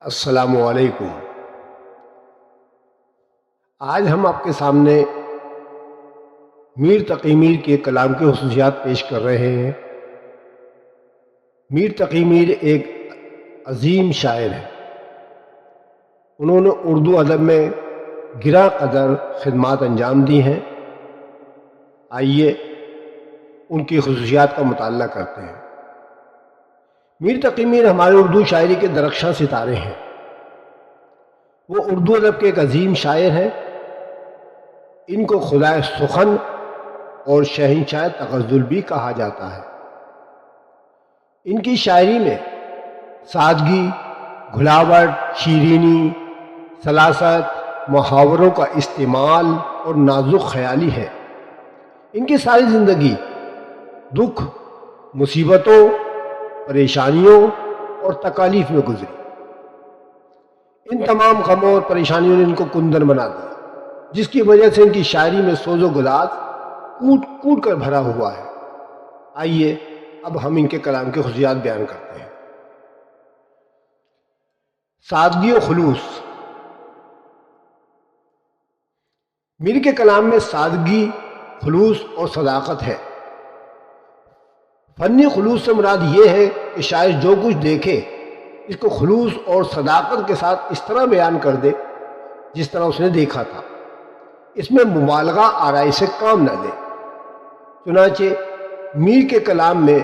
السلام علیکم۔ آج ہم آپ کے سامنے میر تقی میر کے کلام کی خصوصیات پیش کر رہے ہیں۔ میر تقی میر ایک عظیم شاعر ہیں۔ انہوں نے اردو ادب میں گراں قدر خدمات انجام دی ہیں۔ آئیے ان کی خصوصیات کا مطالعہ کرتے ہیں۔ میر تقی میر ہمارے اردو شاعری کے درخشاں ستارے ہیں۔ وہ اردو ادب کے ایک عظیم شاعر ہیں۔ ان کو خدائے سخن اور شہنشاہ تغزل بھی کہا جاتا ہے۔ ان کی شاعری میں سادگی، گھلاوٹ، شیرینی، سلاست، محاوروں کا استعمال اور نازک خیالی ہے۔ ان کی ساری زندگی دکھ، مصیبتوں، پریشانیوں اور تکالیف میں گزری۔ ان تمام غموں اور پریشانیوں نے ان کو کندن بنا دیا، جس کی وجہ سے ان کی شاعری میں سوز و گداز کوٹ کوٹ کر بھرا ہوا ہے۔ آئیے اب ہم ان کے کلام کے خصوصیات بیان کرتے ہیں۔ سادگی و خلوص۔ میر کے کلام میں سادگی، خلوص اور صداقت ہے۔ فنی خلوص سے مراد یہ ہے کہ شاعر جو کچھ دیکھے اس کو خلوص اور صداقت کے ساتھ اس طرح بیان کر دے جس طرح اس نے دیکھا تھا۔ اس میں مبالغہ آرائی سے کام نہ لے۔ چنانچہ میر کے کلام میں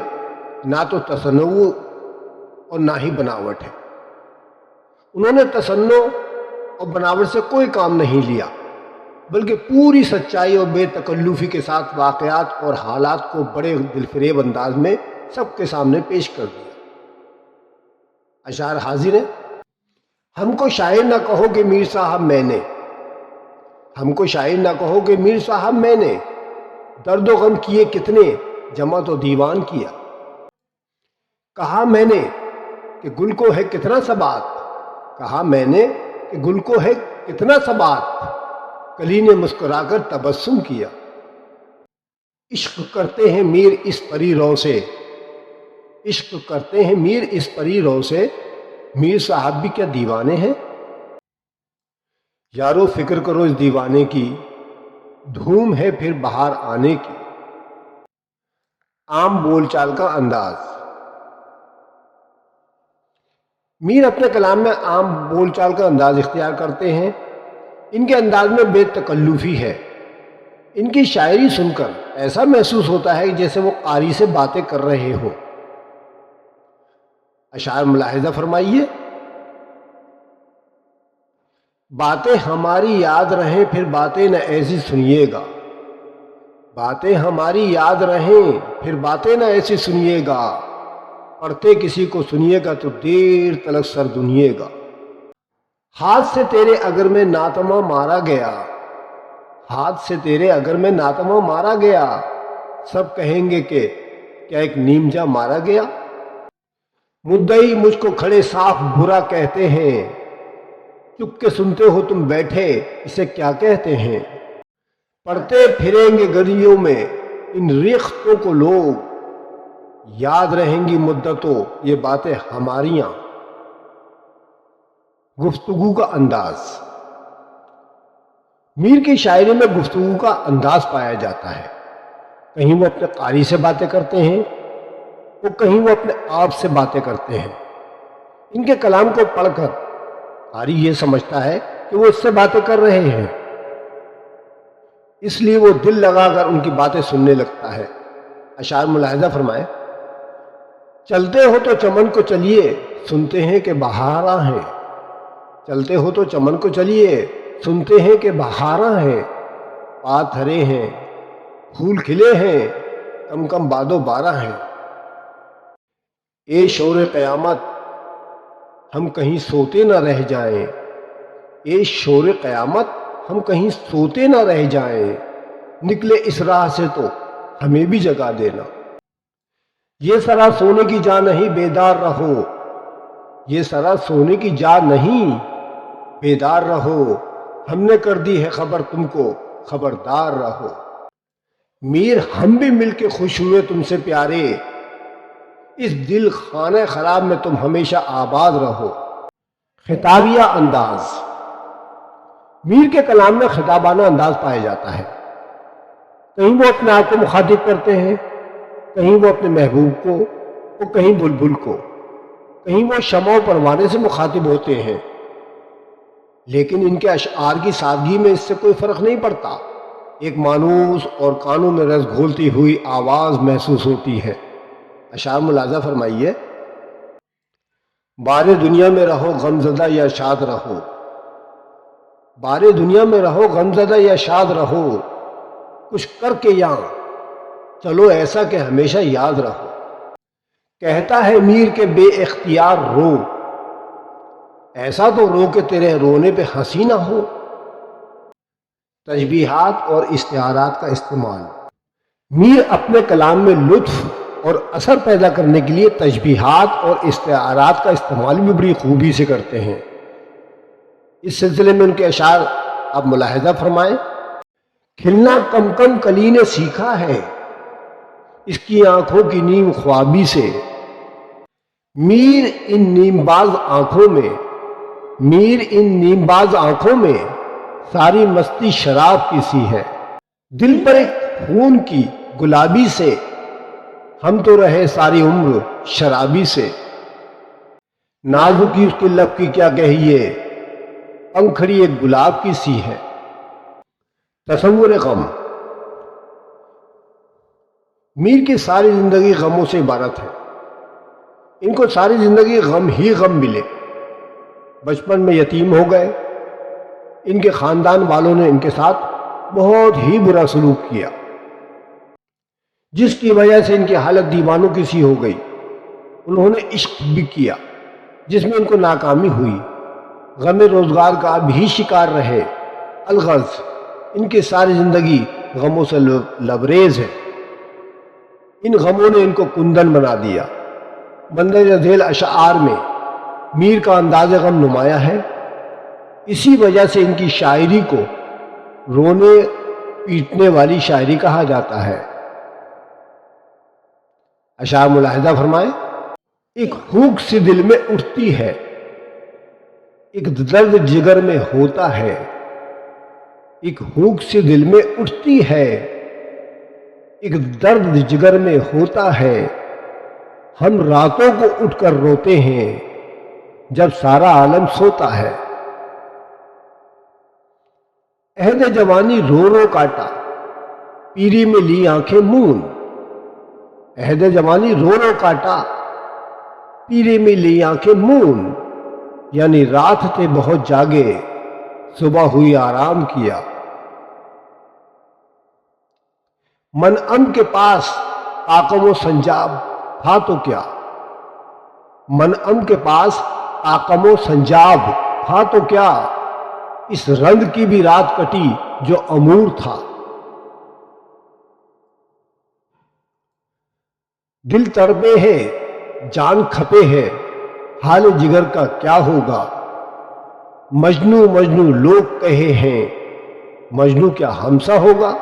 نہ تو تصنع اور نہ ہی بناوٹ ہے۔ انہوں نے تصنع اور بناوٹ سے کوئی کام نہیں لیا، بلکہ پوری سچائی اور بے تکلفی کے ساتھ واقعات اور حالات کو بڑے دلفریب انداز میں سب کے سامنے پیش کر دیا۔ اشعار حاضر ہیں۔ ہم کو شاعر نہ کہو کہ میر صاحب میں نے، ہم کو شاعر نہ کہو کہ میر صاحب میں نے، درد و غم کیے کتنے جمع تو دیوان کیا۔ کہا میں نے کہ گل کو ہے کتنا ثبات، کہا میں نے کہ گل کو ہے کتنا ثبات، کلی نے مسکرا کر تبسم کیا۔ عشق کرتے ہیں میر اس پری رو سے، عشق کرتے ہیں میر اس پری رو سے، میر صاحب بھی کیا دیوانے ہیں۔ یارو فکر کرو اس دیوانے کی، دھوم ہے پھر بہار آنے کی۔ عام بول چال کا انداز۔ میر اپنے کلام میں عام بول چال کا انداز اختیار کرتے ہیں۔ ان کے انداز میں بے تکلفی ہے۔ ان کی شاعری سن کر ایسا محسوس ہوتا ہے جیسے وہ قاری سے باتیں کر رہے ہوں۔ اشعار ملاحظہ فرمائیے۔ باتیں ہماری یاد رہیں پھر باتیں نہ ایسی سنیے گا، باتیں ہماری یاد رہیں پھر باتیں نہ ایسی سنیے گا، پڑھتے کسی کو سنیے گا تو دیر تلک سر دنیے گا۔ ہاتھ سے تیرے اگر میں ناتما مارا گیا، ہاتھ سے تیرے اگر میں ناتما مارا گیا، سب کہیں گے کہ کیا ایک نیمجا مارا گیا۔ مدعی مجھ کو کھڑے صاف برا کہتے ہیں، چپ کے سنتے ہو تم بیٹھے اسے کیا کہتے ہیں۔ پڑھتے پھریں گے گلیوں میں ان ریختوں کو لوگ، یاد رہیں گی مدتوں یہ باتیں ہماریاں۔ گفتگو کا انداز۔ میر کی شاعری میں گفتگو کا انداز پایا جاتا ہے۔ کہیں وہ اپنے قاری سے باتیں کرتے ہیں تو کہیں وہ اپنے آپ سے باتیں کرتے ہیں۔ ان کے کلام کو پڑھ کر قاری یہ سمجھتا ہے کہ وہ اس سے باتیں کر رہے ہیں، اس لیے وہ دل لگا کر ان کی باتیں سننے لگتا ہے۔ اشعار ملاحظہ فرمائیں۔ چلتے ہو تو چمن کو چلیے سنتے ہیں کہ بہاراں ہیں، چلتے ہو تو چمن کو چلیے سنتے ہیں کہ بہاراں ہیں، پات ہرے ہیں پھول کھلے ہیں کم کم باد و بارہ ہیں۔ اے شور قیامت ہم کہیں سوتے نہ رہ جائیں، اے شور قیامت ہم کہیں سوتے نہ رہ جائیں، نکلے اس راہ سے تو ہمیں بھی جگا دینا۔ یہ سرا سونے کی جا نہیں بیدار رہو، یہ سرا سونے کی جا نہیں بیدار رہو، ہم نے کر دی ہے خبر تم کو خبردار رہو۔ میر ہم بھی مل کے خوش ہوئے تم سے پیارے، اس دل خانہ خراب میں تم ہمیشہ آباد رہو۔ خطابیہ انداز. میر کے کلام میں خطابانہ انداز پایا جاتا ہے. کہیں وہ اپنے آپ کو مخاطب کرتے ہیں، کہیں وہ اپنے محبوب کو، اور کہیں بلبل کو، کہیں وہ شمع و پروانے سے مخاطب ہوتے ہیں. لیکن ان کے اشعار کی سادگی میں اس سے کوئی فرق نہیں پڑتا. ایک مانوس اور کانوں میں رس گھولتی ہوئی آواز محسوس ہوتی ہے. اشعار ملاحظہ فرمائیے. بارے دنیا میں رہو غمزدہ یا شاد رہو، بارے دنیا میں رہو غمزدہ یا شاد رہو، کچھ کر کے یہاں چلو ایسا کہ ہمیشہ یاد رہو. کہتا ہے میر کے بے اختیار رو، ایسا تو رو کہ تیرے رونے پہ ہنسی نہ ہو. تشبیہات اور استعارات کا استعمال. میر اپنے کلام میں لطف اور اثر پیدا کرنے کے لیے تشبیہات اور استعارات کا استعمال بھی بڑی خوبی سے کرتے ہیں. اس سلسلے میں ان کے اشعار آپ ملاحظہ فرمائیں. کھلنا کم کم کلی نے سیکھا ہے، اس کی آنکھوں کی نیم خوابی سے. میر ان نیم باز آنکھوں میں، میر ان نیم باز آنکھوں میں ساری مستی شراب کی سی ہے. دل پر ایک خون کی گلابی سے، ہم تو رہے ساری عمر شرابی سے. نازکی اس کے لب کی کیا کہیے، پنکھڑی ایک گلاب کی سی ہے. تصور غم. میر کی ساری زندگی غموں سے عبارت ہے. ان کو ساری زندگی غم ہی غم ملے. بچپن میں یتیم ہو گئے، ان کے خاندان والوں نے ان کے ساتھ بہت ہی برا سلوک کیا، جس کی وجہ سے ان کی حالت دیوانوں کی سی ہو گئی. انہوں نے عشق بھی کیا جس میں ان کو ناکامی ہوئی. غم روزگار کا بھی شکار رہے. الغرض ان کی ساری زندگی غموں سے لبریز ہے. ان غموں نے ان کو کندن بنا دیا. مندرجہ ذیل اشعار میں میر کا انداز غم نمایاں ہے. اسی وجہ سے ان کی شاعری کو رونے پیٹنے والی شاعری کہا جاتا ہے. اشعار ملاحظہ فرمائیں. ایک پھونک سی دل میں اٹھتی ہے، ایک درد جگر میں ہوتا ہے. ایک پھونک سی دل میں اٹھتی ہے، ایک درد جگر میں ہوتا ہے. ہم راتوں کو اٹھ کر روتے ہیں جب سارا عالم سوتا ہے. عہد جوانی رو رو کاٹا، پیری میں لی آنکھیں مون. عہد جوانی رو رو کاٹا، پیری میں لی آنکھیں مون. یعنی رات تھے بہت جاگے، صبح ہوئی آرام کیا. من ام کے پاس طاقم و سنجاب تھا تو کیا، من ام کے پاس طاقم و سنجاب تھا تو کیا. اس رند کی بھی رات کٹی جو امور تھا. دل تڑپے ہیں، جان کھپے ہے، حال جگر کا کیا ہوگا. مجنو مجنو لوگ کہے ہیں، مجنو کیا ہمسا ہوگا.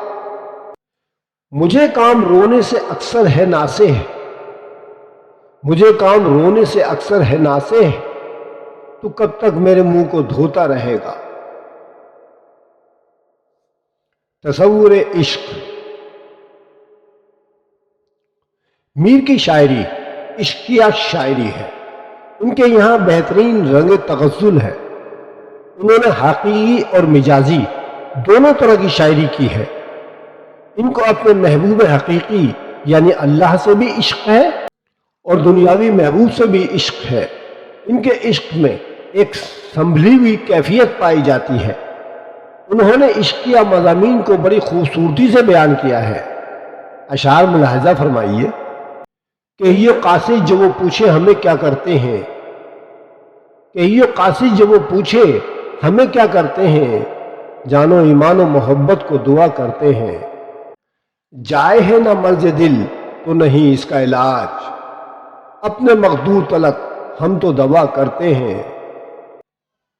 مجھے کام رونے سے اکثر ہے ناسے، مجھے کام رونے سے اکثر ہے ناسے. تو کب تک میرے منہ کو دھوتا رہے گا. تصور عشق. میر کی شاعری عشقیہ شاعری ہے. ان کے یہاں بہترین رنگ تغزل ہے. انہوں نے حقیقی اور مجازی دونوں طرح کی شاعری کی ہے. ان کو اپنے محبوب حقیقی یعنی اللہ سے بھی عشق ہے اور دنیاوی محبوب سے بھی عشق ہے. ان کے عشق میں ایک سنبھلی ہوئی کیفیت پائی جاتی ہے. انہوں نے عشقیہ مضامین کو بڑی خوبصورتی سے بیان کیا ہے. اشعار ملاحظہ فرمائیے. کہیے قاصد جو وہ پوچھے ہمیں کیا کرتے ہیں، کہیے قاصد جو وہ پوچھے ہمیں کیا کرتے ہیں. جانو ایمان و محبت کو دعا کرتے ہیں. جائے ہے نہ مرض دل تو نہیں اس کا علاج، اپنے مقدور تلک ہم تو دوا کرتے ہیں.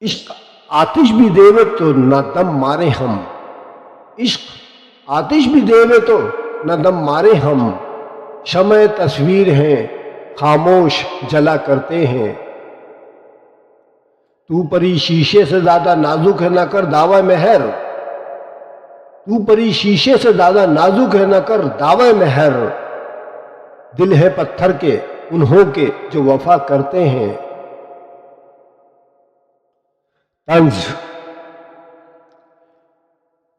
عشق آتش بھی دیوے تو نہ دم مارے ہم، عشق آتش بھی دیوے تو نہ دم مارے ہم. شمع تصویر ہیں خاموش جلا کرتے ہیں. تو پری شیشے سے زیادہ نازک ہے نہ کر دعوی مہر، تو پری شیشے سے زیادہ نازک ہے نہ کر دعوی مہر، دل ہے پتھر کے انہوں کے جو وفا کرتے ہیں۔ طنز،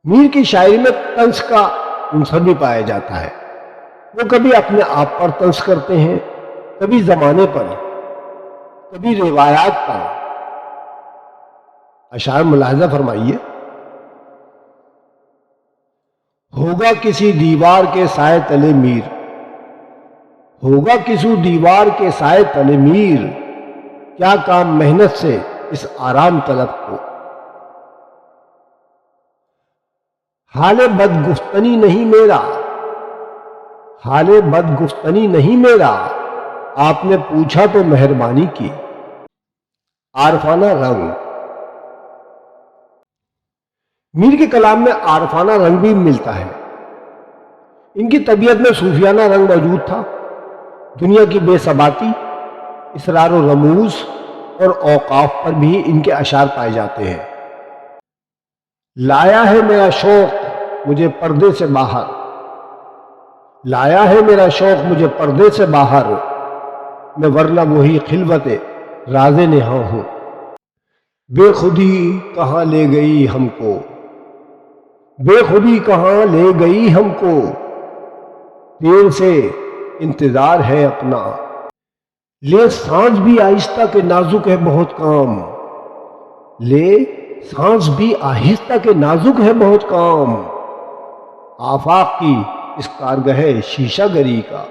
میر کی شاعری میں طنز کا عنصر بھی پایا جاتا ہے۔ وہ کبھی اپنے آپ پر طنز کرتے ہیں، کبھی زمانے پر، کبھی روایات پر۔ اشعار ملاحظہ فرمائیے۔ ہوگا کسی دیوار کے سائے تلے میر، ہوگا کسی دیوار کے سائے تلے میر، کیا کام محنت سے اس آرام طلب کو۔ حال بد گفتنی نہیں میرا، حال بد گفتنی نہیں میرا، آپ نے پوچھا تو مہربانی کی۔ عارفانہ رنگ، میر کے کلام میں عارفانہ رنگ بھی ملتا ہے۔ ان کی طبیعت میں صوفیانہ رنگ موجود تھا۔ دنیا کی بے ثباتی، اسرار و رموز اور اوقاف پر بھی ان کے اشعار پائے جاتے ہیں۔ لایا ہے میرا شوق مجھے پردے سے باہر، لایا ہے میرا شوق مجھے پردے سے باہر، میں ورنہ وہی خلوت راز نہاں ہوں۔ بے خودی کہاں لے گئی ہم کو، بے خودی کہاں لے گئی ہم کو، دیر سے انتظار ہے اپنا، لے سانس بھی آہستہ کہ نازک ہے بہت کام، لے سانس بھی آہستہ کہ نازک ہے بہت کام، آفاق کی اس کارگہ شیشہ گری کا،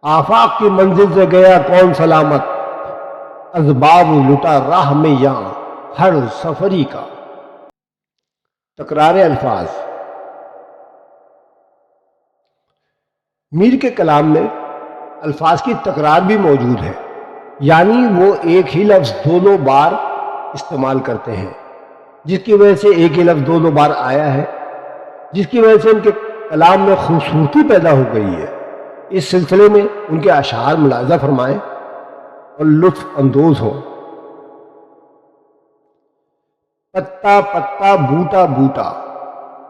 آفاق کی منزل سے گیا کون سلامت، اسباب لٹا راہ میں یہاں ہر سفری کا۔ تکرار الفاظ، میر کے کلام میں الفاظ کی تکرار بھی موجود ہے، یعنی وہ ایک ہی لفظ دونوں بار استعمال کرتے ہیں، جس کی وجہ سے ایک ہی لفظ دونوں بار آیا ہے، جس کی وجہ سے ان کے کلام میں خوبصورتی پیدا ہو گئی ہے۔ اس سلسلے میں ان کے اشعار ملاحظہ فرمائیں اور لطف اندوز ہوں۔ پتا پتا بوٹا بوٹا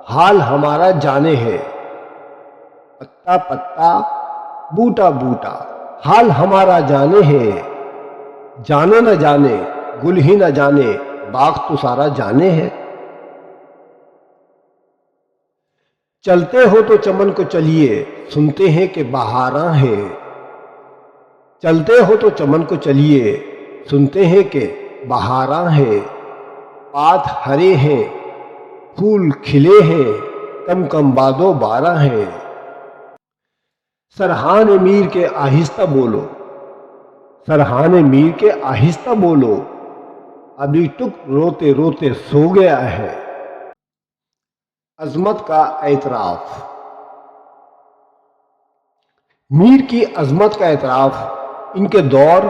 حال ہمارا جانے ہے، پتا پتا بوٹا بوٹا حال ہمارا جانے ہے، جانے نہ جانے گل ہی نہ جانے باغ تو سارا جانے ہے۔ چلتے ہو تو چمن کو چلیے سنتے ہیں کہ بہاراں ہیں، چلتے ہو تو چمن کو چلیے سنتے ہیں کہ بہاراں ہیں، پات ہرے ہیں پھول کھلے ہیں کم کم بادو بارہ ہیں۔ سرحان میر کے آہستہ بولو، سرحان میر کے آہستہ بولو، ابھی ٹک روتے روتے سو گیا ہے۔ عظمت کا اعتراف، میر کی عظمت کا اعتراف ان کے دور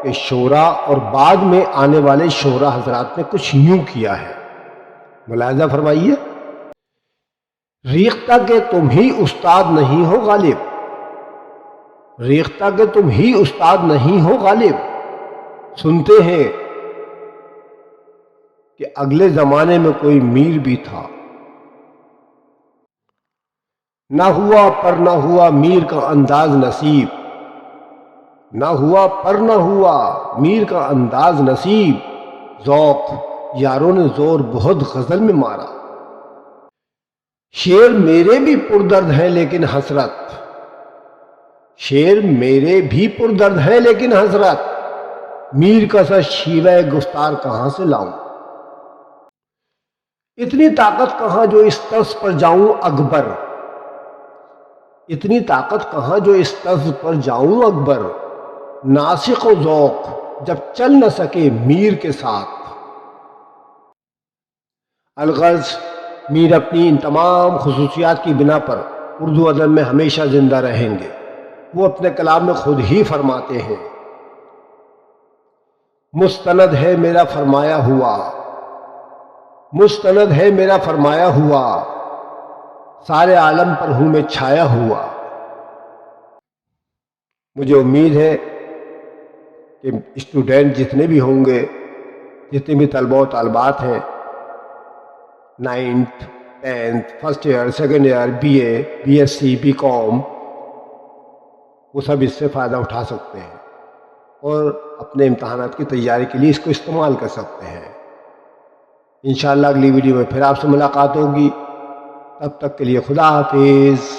کے شعراء اور بعد میں آنے والے شعراء حضرات نے کچھ یوں کیا ہے، ملاحظہ فرمائیے۔ ریختہ کہ تم ہی استاد نہیں ہو غالب، ریختہ کہ تم ہی استاد نہیں ہو غالب، سنتے ہیں کہ اگلے زمانے میں کوئی میر بھی تھا، نہ ہوا پر نہ ہوا میر کا انداز نصیب، نہ ہوا پر نہ ہوا میر کا انداز نصیب، ذوق یاروں نے زور بہت غزل میں مارا، شعر میرے بھی پردرد ہیں لیکن حسرت، شعر میرے بھی پردرد ہیں لیکن حسرت، میر کا سا شیوہ گفتار کہاں سے لاؤں، اتنی طاقت کہاں جو اس طرز پر جاؤں اکبر، اتنی طاقت کہاں جو اس طرز پر جاؤں اکبر، ناسخ و ذوق جب چل نہ سکے میر کے ساتھ۔ الغرض میر اپنی ان تمام خصوصیات کی بنا پر اردو ادب میں ہمیشہ زندہ رہیں گے۔ وہ اپنے کلام میں خود ہی فرماتے ہیں، مستند ہے میرا فرمایا ہوا، مستند ہے میرا فرمایا ہوا، سارے عالم پر ہوں میں چھایا ہوا۔ مجھے امید ہے کہ اسٹوڈنٹ جتنے بھی ہوں گے، جتنے بھی طلبہ و طالبات ہیں 9th 10th first year second year B S C B com, وہ سب اس سے فائدہ اٹھا سکتے ہیں اور اپنے امتحانات کی تیاری کے لیے اس کو استعمال کر سکتے ہیں۔ انشاءاللہ اگلی ویڈیو میں پھر آپ سے ملاقات ہوگی، تب تک کے لیے خدا حافظ۔